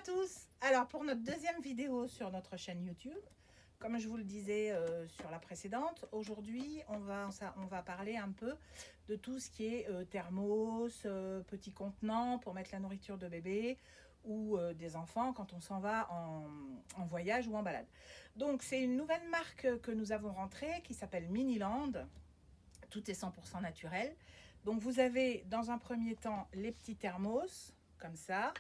tous. Alors pour notre deuxième vidéo sur notre chaîne YouTube, comme je vous le disais sur la précédente, aujourd'hui on va parler un peu de tout ce qui est thermos, petits contenants pour mettre la nourriture de bébé ou des enfants quand on s'en va en voyage ou en balade. Donc c'est une nouvelle marque que nous avons rentrée qui s'appelle Miniland. Tout est 100% naturel. Donc vous avez dans un premier temps les petits thermos comme ça.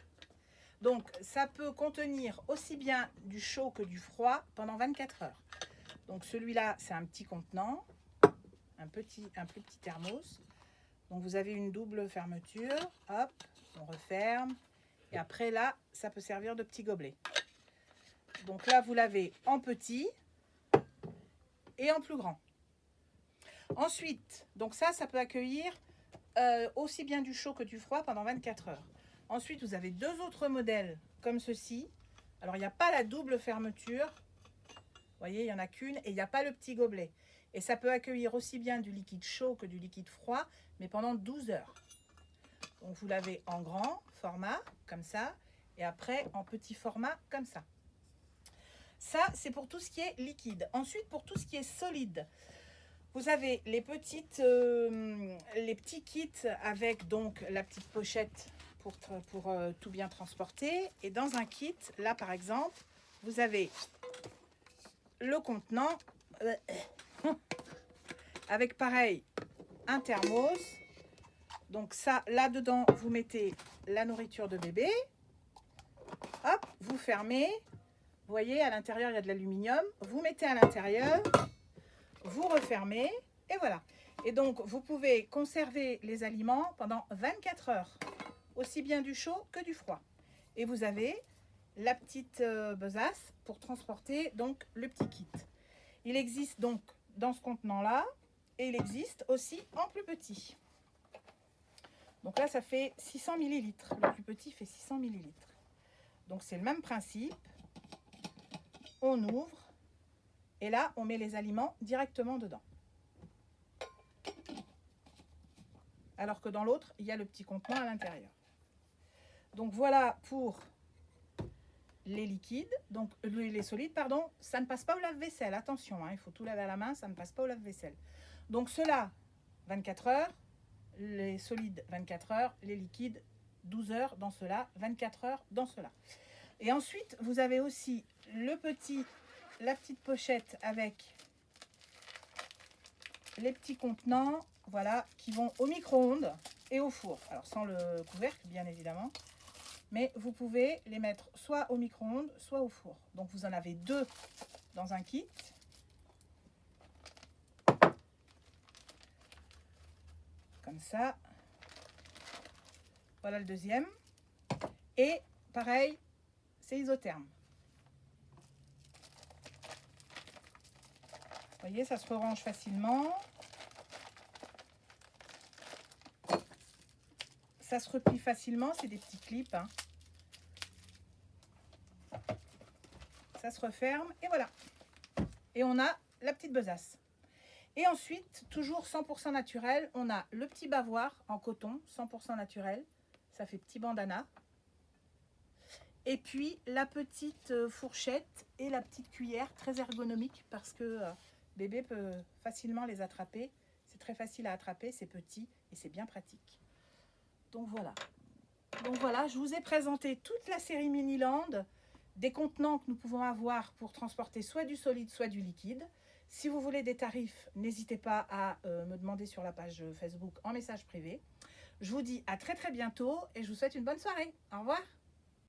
Donc ça peut contenir aussi bien du chaud que du froid pendant 24 heures. Donc celui-là c'est un petit contenant, un plus petit thermos. Donc vous avez une double fermeture, hop, on referme. Et après là, ça peut servir de petit gobelet. Donc là vous l'avez en petit et en plus grand. Ensuite, donc ça peut accueillir aussi bien du chaud que du froid pendant 24 heures. Ensuite, vous avez deux autres modèles comme ceci. Alors, il n'y a pas la double fermeture. Vous voyez, il n'y en a qu'une et il n'y a pas le petit gobelet. Et ça peut accueillir aussi bien du liquide chaud que du liquide froid, mais pendant 12 heures. Donc, vous l'avez en grand format, comme ça, et après en petit format, comme ça. Ça, c'est pour tout ce qui est liquide. Ensuite, pour tout ce qui est solide, vous avez les petits kits avec donc la petite pochette pour tout bien transporter. Et dans un kit, là par exemple, vous avez le contenant avec pareil un thermos. Donc ça, là-dedans, vous mettez la nourriture de bébé. Hop, vous fermez. Vous voyez, à l'intérieur, il y a de l'aluminium. Vous mettez à l'intérieur. Vous refermez et voilà. Et donc, vous pouvez conserver les aliments pendant 24 heures, aussi bien du chaud que du froid. Et vous avez la petite besace pour transporter donc le petit kit. Il existe donc dans ce contenant-là et il existe aussi en plus petit. Donc là, ça fait 600 ml. Le plus petit fait 600 ml. Donc, c'est le même principe. On ouvre. Et là, on met les aliments directement dedans. Alors que dans l'autre, il y a le petit contenant à l'intérieur. Donc voilà pour les liquides, donc les solides, pardon. Ça ne passe pas au lave-vaisselle, attention, hein, il faut tout laver à la main, ça ne passe pas au lave-vaisselle. Donc ceux-là, 24 heures, les solides 24 heures, les liquides 12 heures dans ceux-là, 24 heures dans ceux-là. Et ensuite, vous avez aussi la petite pochette avec les petits contenants, voilà, qui vont au micro-ondes et au four. Alors sans le couvercle, bien évidemment, mais vous pouvez les mettre soit au micro-ondes, soit au four. Donc vous en avez deux dans un kit. Comme ça. Voilà le deuxième. Et pareil, c'est isotherme. Vous voyez, ça se rerange facilement. Ça se replie facilement, c'est des petits clips. Hein. Ça se referme et voilà. Et on a la petite besace. Et ensuite, toujours 100% naturel, on a le petit bavoir en coton, 100% naturel. Ça fait petit bandana. Et puis la petite fourchette et la petite cuillère, très ergonomique parce que bébé peut facilement les attraper. C'est très facile à attraper, c'est petit et c'est bien pratique. Donc voilà, je vous ai présenté toute la série Miniland, des contenants que nous pouvons avoir pour transporter soit du solide, soit du liquide. Si vous voulez des tarifs, n'hésitez pas à me demander sur la page Facebook en message privé. Je vous dis à très bientôt et je vous souhaite une bonne soirée. Au revoir.